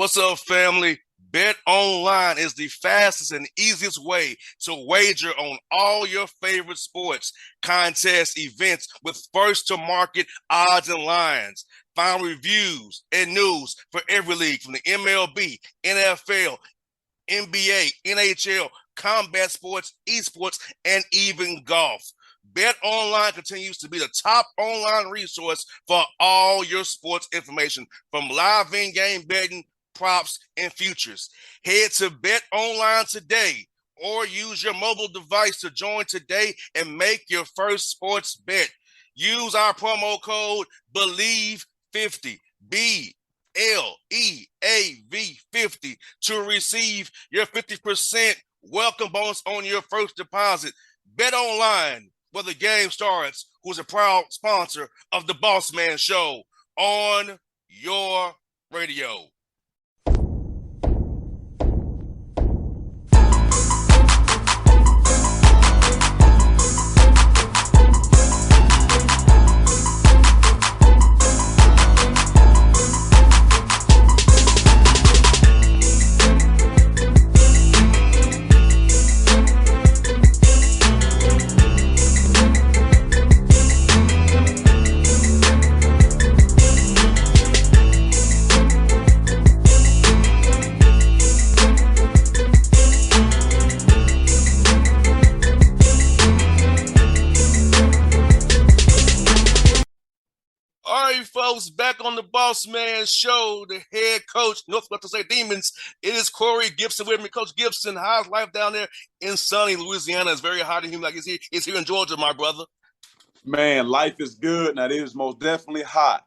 What's up, family? Bet online is the fastest and easiest way to wager on all your favorite sports, contests, events with first to market odds and lines. Find reviews and news for every league from the MLB, NFL, NBA, NHL, combat sports, esports, and even golf. Bet Online continues to be the top online resource for all your sports information, from live in-game betting, props, and futures. Head to Bet Online today or use your mobile device to join today and make your first sports bet. Use our promo code BELIEVE50, BLEAV50, to receive your 50% welcome bonus on your first deposit. Bet Online, where the game starts, who's a proud sponsor of the Bossman Show on your radio. Folks, back on the Bossman Show, the head coach, Northwestern State Demons. It is Corey Gipson with me. Coach Gipson, how's life down there in sunny Louisiana? It's very hot and humid like it's here in Georgia, my brother. Man, life is good. Now, it is most definitely hot.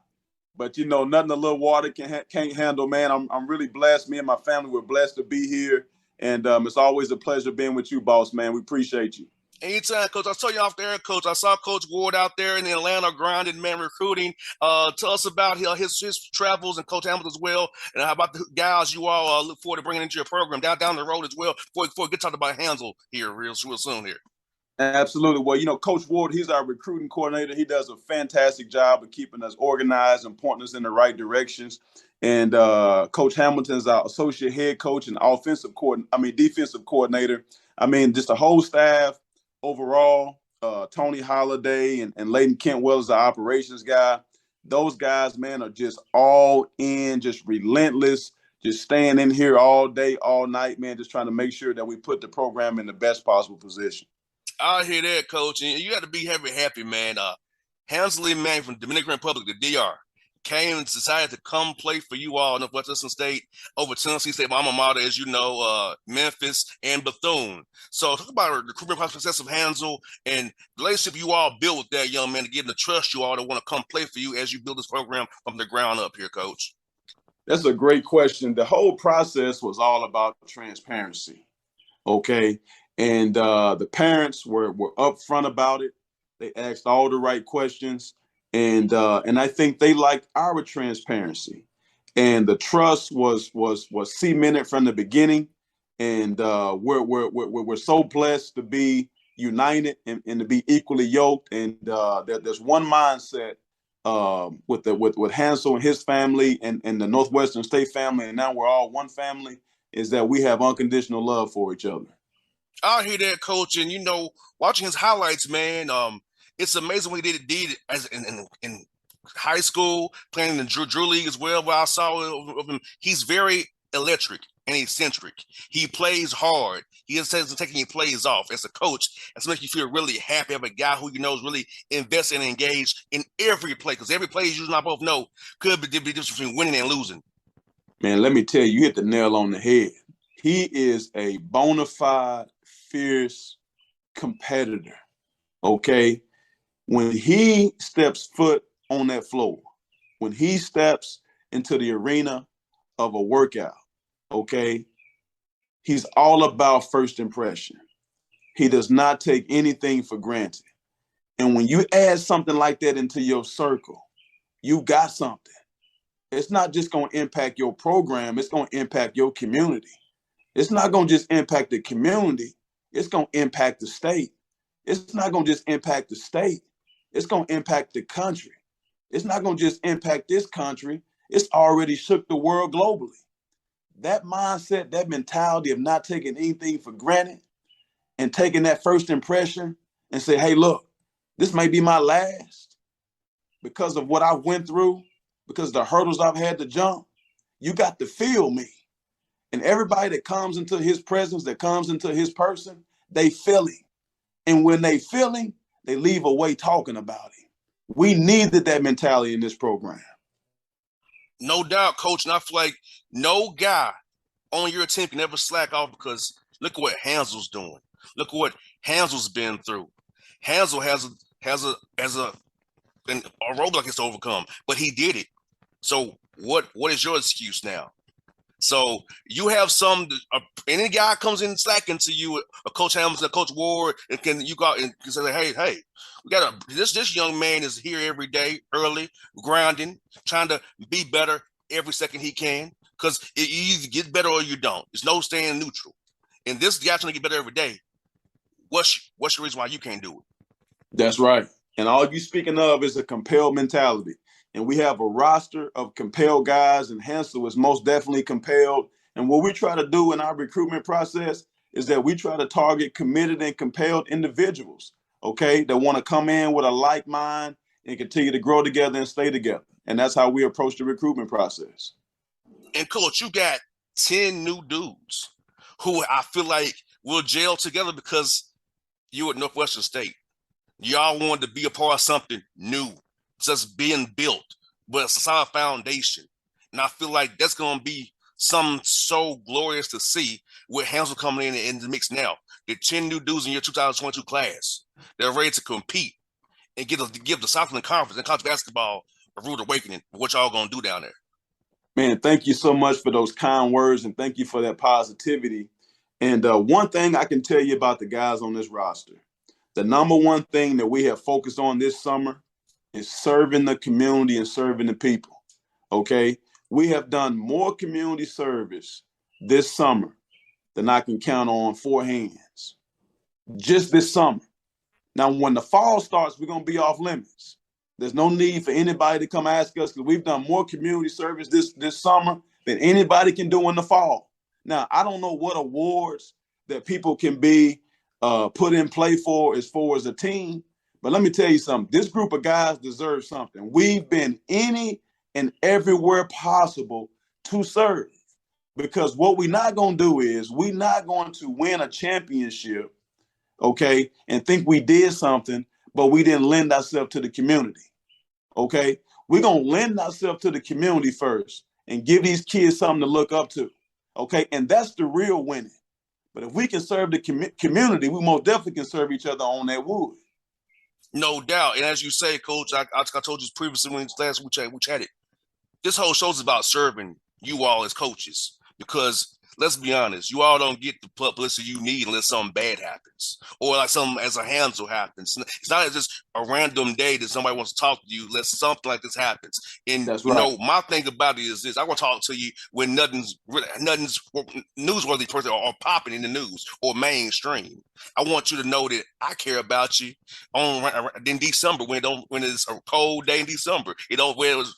But, you know, nothing a little water can't handle, man. I'm really blessed. Me and my family, we're blessed to be here. And it's always a pleasure being with you, boss, man. We appreciate you. Anytime, Coach. I saw you off there, Coach. I saw Coach Ward out there in Atlanta grinding, man, recruiting. Tell us about his travels and Coach Hamilton as well, and how about the guys you all look forward to bringing into your program down the road as well before we get talked about Hansel here real soon here. Absolutely. Well, you know, Coach Ward, he's our recruiting coordinator. He does a fantastic job of keeping us organized and pointing us in the right directions. And Coach Hamilton's our associate head coach and defensive coordinator. I mean, just the whole staff. Overall, Tony Holiday and Layden Kentwell is the operations guy. Those guys, man, are just all in, just relentless, just staying in here all day, all night, man, just trying to make sure that we put the program in the best possible position. I hear that, Coach. And you got to be happy, man. Hansley, man, from Dominican Republic, the DR, came and decided to come play for you all in Northwestern State over Tennessee State, my alma mater, as you know, Memphis and Bethune. So talk about the recruitment process of Hansel and the relationship you all built with that young man to give him the trust you all to want to come play for you as you build this program from the ground up here, Coach. That's a great question. The whole process was all about transparency, okay? And the parents were upfront about it. They asked all the right questions. And I think they liked our transparency, and the trust was cemented from the beginning. And we're so blessed to be united and to be equally yoked. And there's one mindset with Hansel and his family and the Northwestern State family, and now we're all one family. Is that we have unconditional love for each other. I hear that, Coach, and you know, watching his highlights, man. It's amazing what he did as in high school, playing in the Drew League as well. Where I saw of him, he's very electric and eccentric. He plays hard. He doesn't take any plays off. As a coach, that's makes you feel really happy of a guy who you know is really invested and engaged in every play. Because every play, as you and I both know, could be the difference between winning and losing. Man, let me tell you, you hit the nail on the head. He is a bona fide, fierce competitor. Okay. When he steps foot on that floor, when he steps into the arena of a workout, okay, he's all about first impression. He does not take anything for granted. And when you add something like that into your circle, you got something. It's not just going to impact your program. It's going to impact your community. It's not going to just impact the community. It's going to impact the state. It's not going to just impact the state. It's going to impact the country. It's not going to just impact this country. It's already shook the world globally. that mindset, that mentality of not taking anything for granted and taking that first impression and say, hey, look, this may be my last because of what I went through, because of the hurdles I've had to jump. You got to feel me. And everybody that comes into his presence, that comes into his person, they feel him. And when they feel him, they leave away talking about him. We needed that mentality in this program. No doubt, Coach. And I feel like no guy on your team can ever slack off, because look at what Hansel's doing. Look at what Hansel's been through. Hansel has a roadblock has to overcome, but he did it. So what is your excuse now? So you have any guy comes in slacking to you, a Coach Hamilton, a Coach Ward, and can you go out and say, hey, we got this young man is here every day, early, grounding, trying to be better every second he can, because you either get better or you don't. There's no staying neutral. And this guy trying to get better every day. What's your reason why you can't do it? That's right. And all you speaking of is a compelled mentality. And we have a roster of compelled guys, and Hansel is most definitely compelled. And what we try to do in our recruitment process is that we try to target committed and compelled individuals, okay, that want to come in with a like mind and continue to grow together and stay together. And that's how we approach the recruitment process. And Coach, you got 10 new dudes who I feel like will gel together because you at Northwestern State. Y'all wanted to be a part of something new, just being built, but it's a solid foundation. And I feel like that's going to be something so glorious to see with Hansel coming in the mix now. The 10 new dudes in your 2022 class. They're ready to compete and give the Southland Conference and college basketball a rude awakening for what y'all going to do down there. Man, thank you so much for those kind words, and thank you for that positivity. And one thing I can tell you about the guys on this roster, the number one thing that we have focused on this summer is serving the community and serving the people, okay? We have done more community service this summer than I can count on 4 hands, just this summer. Now, when the fall starts, we're going to be off limits. There's no need for anybody to come ask us, because we've done more community service this summer than anybody can do in the fall. Now, I don't know what awards that people can be put in play for as far as a team, but let me tell you something. This group of guys deserves something. We've been any and everywhere possible to serve, because what we're not going to do is we're not going to win a championship, okay, and think we did something, but we didn't lend ourselves to the community, okay? We're going to lend ourselves to the community first and give these kids something to look up to, okay? And that's the real winning. But if we can serve the community, we most definitely can serve each other on that wood. No doubt. And as you say, Coach, I told you previously when last we chatted, this whole show is about serving you all as coaches, because let's be honest, you all don't get the publicity you need unless something bad happens, or like something as a Hansel happens. It's not just a random day that somebody wants to talk to you unless something like this happens. And That's right. You know, my thing about it is this: I want to talk to you when nothing's newsworthy person or popping in the news or mainstream. I want you to know that I care about you in December when it's a cold day in December. You know, where it was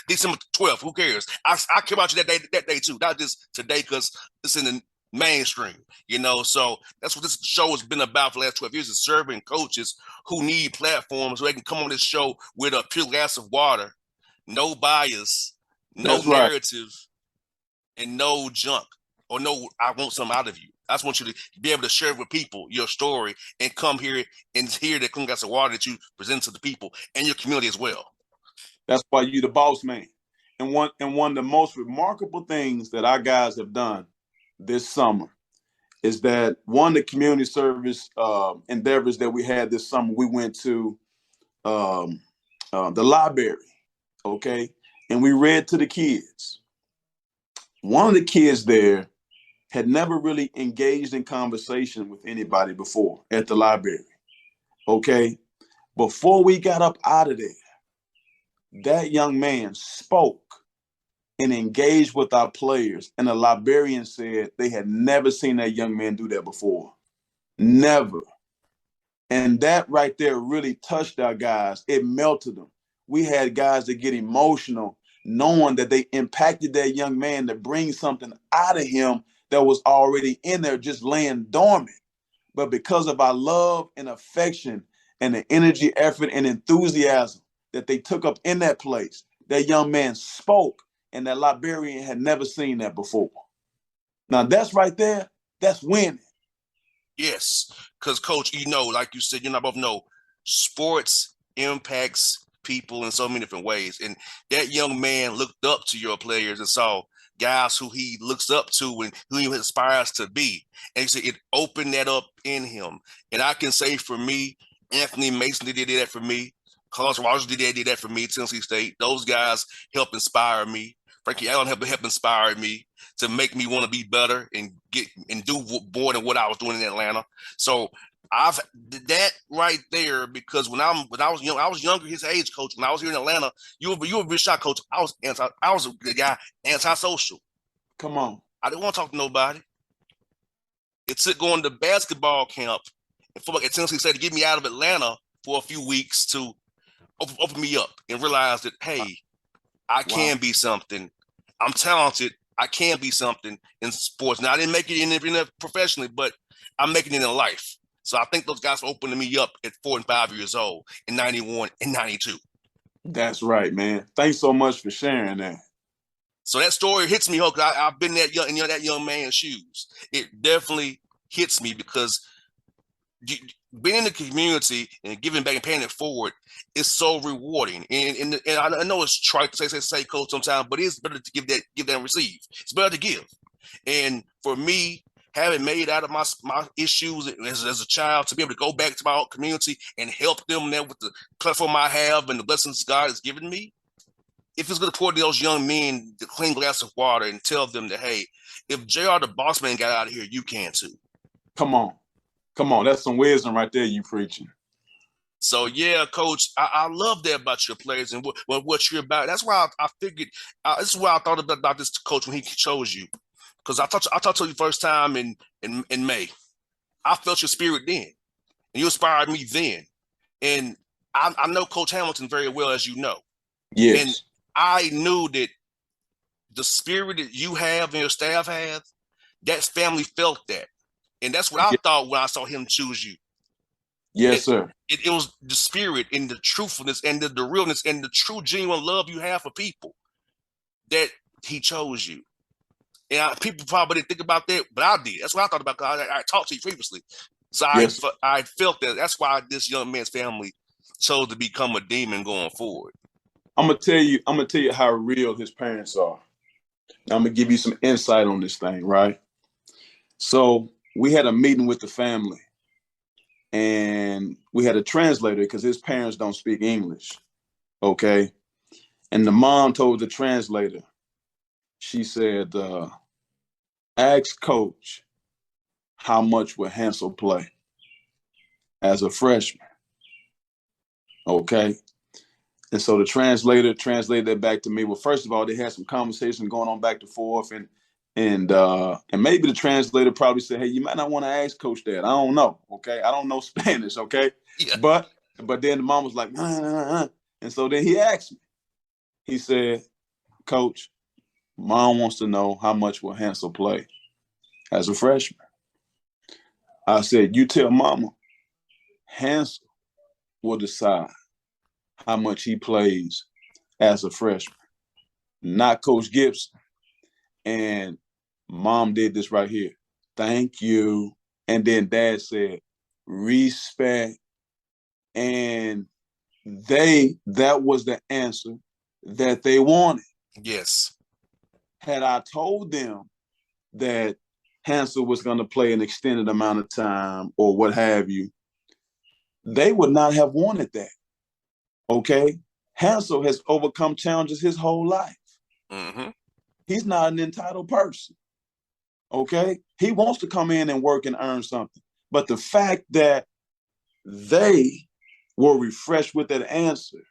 December 12th. Who cares? I care about you that day too, not just today because it's in the mainstream. You know, so that's what this show has been about for the last 12 years: is serving coaches who need platforms so they can come on this show with a pure glass of water, no bias, no That's right. narrative, and no junk or no I want something out of you. I just want you to be able to share with people your story and come here and hear that clean glass of water that you present to the people and your community as well. That's why you're the boss man. And one of the most remarkable things that our guys have done this summer is that one of the community service endeavors that we had this summer, we went to the library, okay? And we read to the kids. One of the kids there had never really engaged in conversation with anybody before at the library, okay? Before we got up out of there, that young man spoke and engaged with our players, and the librarian said they had never seen that young man do that before. Never. And that right there really touched our guys. It melted them. We had guys that get emotional knowing that they impacted that young man to bring something out of him that was already in there, just laying dormant. But because of our love and affection and the energy, effort, and enthusiasm that they took up in that place, that young man spoke, and that Liberian had never seen that before. Now that's right there, that's winning. Yes, because Coach, like you said, both know sports impacts people in so many different ways. And that young man looked up to your players and saw guys who he looks up to and who he aspires to be. And he said it opened that up in him. And I can say for me, Anthony Mason did that for me. Carlos Rogers did that for me, Tennessee State. Those guys helped inspire me. Frankie Allen helped inspire me to make me want to be better and do more than what I was doing in Atlanta. So I've that right there, because when I was young, I was younger his age, Coach. When I was here in Atlanta, you were a big shot, Coach. I was the guy antisocial. Come on. I didn't want to talk to nobody. It took going to basketball camp and football at Tennessee State to get me out of Atlanta for a few weeks to open me up and realize that, hey, I can be something. I'm talented. I can be something in sports. Now, I didn't make it in it professionally, but I'm making it in life. So I think those guys were opening me up at 4 and 5 years old in 91 and 92. That's right, man. Thanks so much for sharing that. So that story hits me, Hulk. I've been that young man's shoes. It definitely hits me because being in the community and giving back and paying it forward is so rewarding. And I know it's trite to say, Coach, sometimes, but it's better to give and receive. It's better to give. And for me, having made out of my issues as a child, to be able to go back to my own community and help them there with the platform I have and the blessings God has given me, if it's going to pour to those young men the clean glass of water and tell them that, hey, if JR the Bossman got out of here, you can too. Come on. That's some wisdom right there you preaching. So, yeah, Coach, I love that about your players and what you're about. That's why I figured, this is why I thought about this, Coach, when he chose you. Because I talked to you first time in May. I felt your spirit then. And you inspired me then. And I know Coach Hamilton very well, as you know. Yes. And I knew that the spirit that you have and your staff has, that family felt that. And that's what I thought when I saw him choose you. Yes, sir. It was the spirit and the truthfulness and the realness and the true, genuine love you have for people that he chose you. And people probably didn't think about that, but I did. That's what I thought about. I talked to you previously. So yes. I felt that. That's why this young man's family chose to become a demon going forward. I'm gonna tell you how real his parents are. I'm gonna give you some insight on this thing, right? So we had a meeting with the family, and we had a translator because his parents don't speak English. Okay. And the mom told the translator, she said, ask Coach how much will Hansel play as a freshman. Okay. And so the translator translated that back to me. Well, first of all, they had some conversation going on back and forth, and maybe the translator probably said, hey, you might not want to ask Coach that. I don't know. Okay. I don't know Spanish. Okay. Yeah. But then the mom was like, and so then he asked me. He said, Coach, Mom wants to know how much will Hansel play as a freshman. I said, you tell Mama, Hansel will decide how much he plays as a freshman, not Coach Gipson. And Mom did this right here. Thank you. And then Dad said, respect. And that was the answer that they wanted. Yes. Had I told them that Hansel was going to play an extended amount of time or what have you, they would not have wanted that. Okay? Hansel has overcome challenges his whole life. Mm-hmm. He's not an entitled person. Okay? He wants to come in and work and earn something. But the fact that they were refreshed with that answer,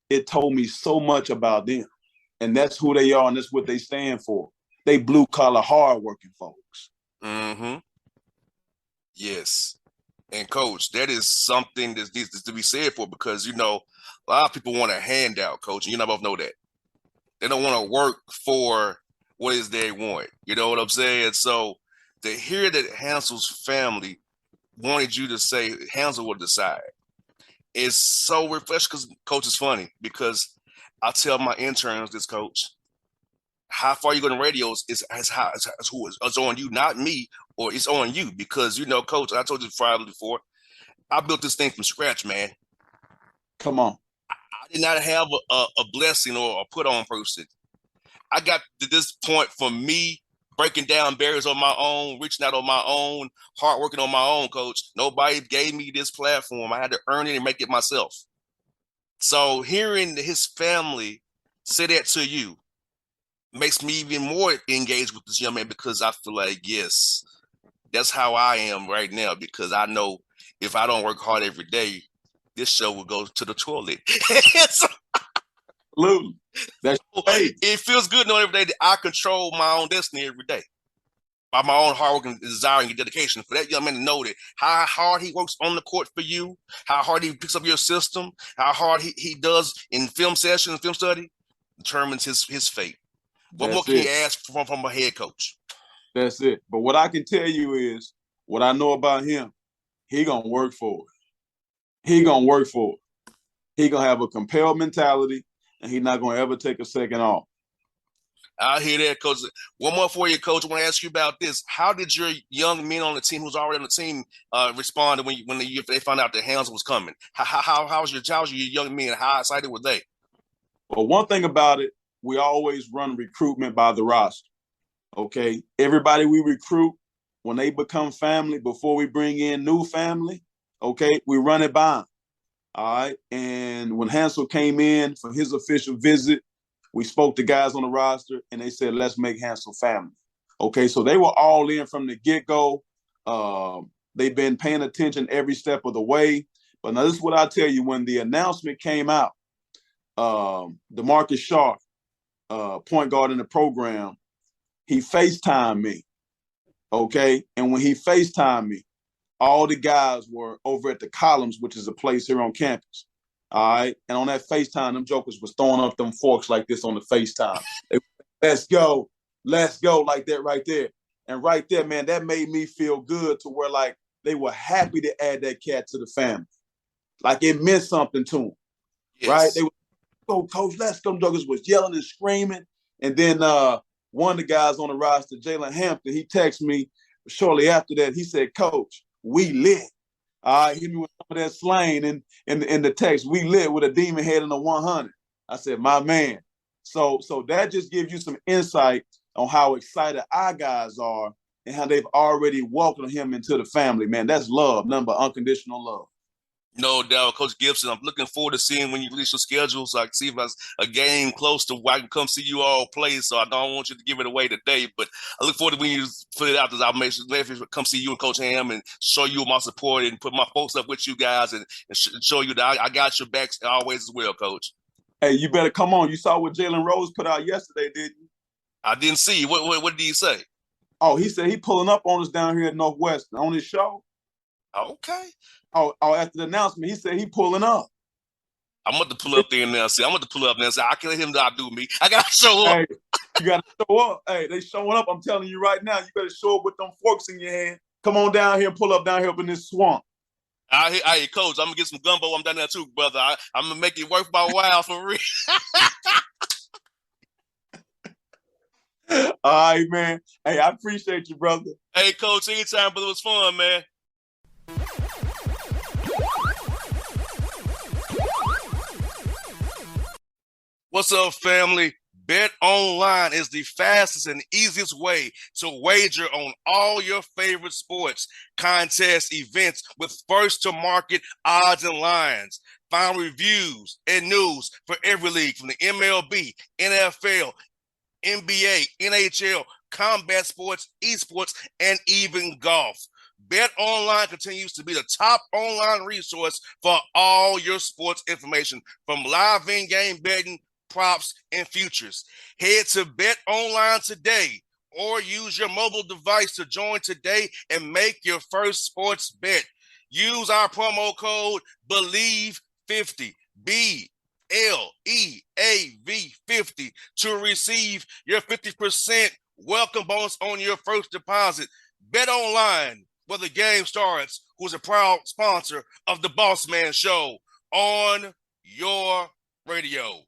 it told me so much about them. And that's who they are, and that's what they stand for. They blue-collar, hard-working folks. Mm-hmm. Yes. And, Coach, that is something that needs to be said for, because, a lot of people want a handout, Coach, and you both know that. They don't want to work for what it is they want. You know what I'm saying? So to hear that Hansel's family wanted you to say Hansel will decide is so refreshing because coach is funny because I tell my interns this, coach, how far you go in radios is how it's on you, not me, or it's on you because you know, coach, I told you Friday before, I built this thing from scratch, man. Come on. I did not have a blessing or a put on person. I got to this point from me breaking down barriers on my own, reaching out on my own, hard working on my own, coach. Nobody gave me this platform. I had to earn it and make it myself. So hearing his family say that to you makes me even more engaged with this young man because I feel like, yes, that's how I am right now because I know if I don't work hard every day, this show will go to the toilet. So, Absolutely. That's right. it feels good knowing every day that I control my own destiny every day by my own hard work and desire and dedication. For that young man to know that how hard he works on the court for you, how hard he picks up your system, how hard he does in film sessions, film study, determines his fate. What more can you ask from a head coach? That's it. But what I can tell you is what I know about him, he gonna work for it. He gonna work for it. He gonna have a compelled mentality, and he's not gonna ever take a second off. I hear that, coach. One more for you, coach. I want to ask you about this. How did your young men on the team, who's already on the team, respond when they found out that Hansel was coming? How's your young men? How excited were they? Well, one thing about it, we always run recruitment by the roster. Okay, everybody we recruit, when they become family, before we bring in new family, okay, we run it by them. All right. And when Hansel came in for his official visit, we spoke to guys on the roster and they said, let's make Hansel family. Okay. So they were all in from the get-go. They've been paying attention every step of the way. But now this is what I tell you, when the announcement came out, DeMarcus Sharp, point guard in the program, he FaceTimed me. Okay. And when he FaceTimed me, all the guys were over at the Columns, which is a place here on campus. All right. And on that FaceTime, them jokers was throwing up them forks like this on the FaceTime. Let's go, like that right there. And right there, man, that made me feel good to where like they were happy to add that cat to the family. Like it meant something to them. Yes. Right? They were, go, coach, let's go. Them jokers was yelling and screaming. And then one of the guys on the roster, Jalen Hampton, he texted me shortly after that. He said, Coach, we lit. Hit me with some of that slang in the text. We lit with a demon head and a 100. I said, my man. So that just gives you some insight on how excited our guys are and how they've already welcomed him into the family, man. That's love, nothing but unconditional love. No doubt, Coach Gipson. I'm looking forward to seeing when you release your schedule so I can see if there's a game close to where I can come see you all play. So I don't want you to give it away today, but I look forward to when you put it out. I'll make sure to come see you and Coach Ham and show you my support and put my folks up with you guys and show you that I got your backs always as well, Coach. Hey, you better come on. You saw what Jalen Rose put out yesterday, didn't you? I didn't see. What did he say? Oh, he said he pulling up on us down here at Northwestern on his show. Okay. Oh, after the announcement, he said he pulling up. I'm going to pull up there now. See, I'm going to pull up there and say, I can't let him outdo me. I got to show up. Hey, you got to show up. Hey, they showing up. I'm telling you right now, you better show up with them forks in your hand. Come on down here and pull up down here up in this swamp. Hey, Coach, I'm going to get some gumbo. I'm down there too, brother. I'm going to make it worth my while for real. All right, man. Hey, I appreciate you, brother. Hey, Coach, anytime, brother. It was fun, man. What's up, family? Bet Online is the fastest and easiest way to wager on all your favorite sports, contests, events with first-to-market odds and lines. Find reviews and news for every league from the MLB, NFL, NBA, NHL, combat sports, esports, and even golf. Bet Online continues to be the top online resource for all your sports information, from live in-game betting, props, and futures. Head to Bet Online today or use your mobile device to join today and make your first sports bet. Use our promo code BELIEVE50, LEAV50 to receive your 50% welcome bonus on your first deposit. Bet online where the game starts, who's a proud sponsor of the Bossman Show on your radio.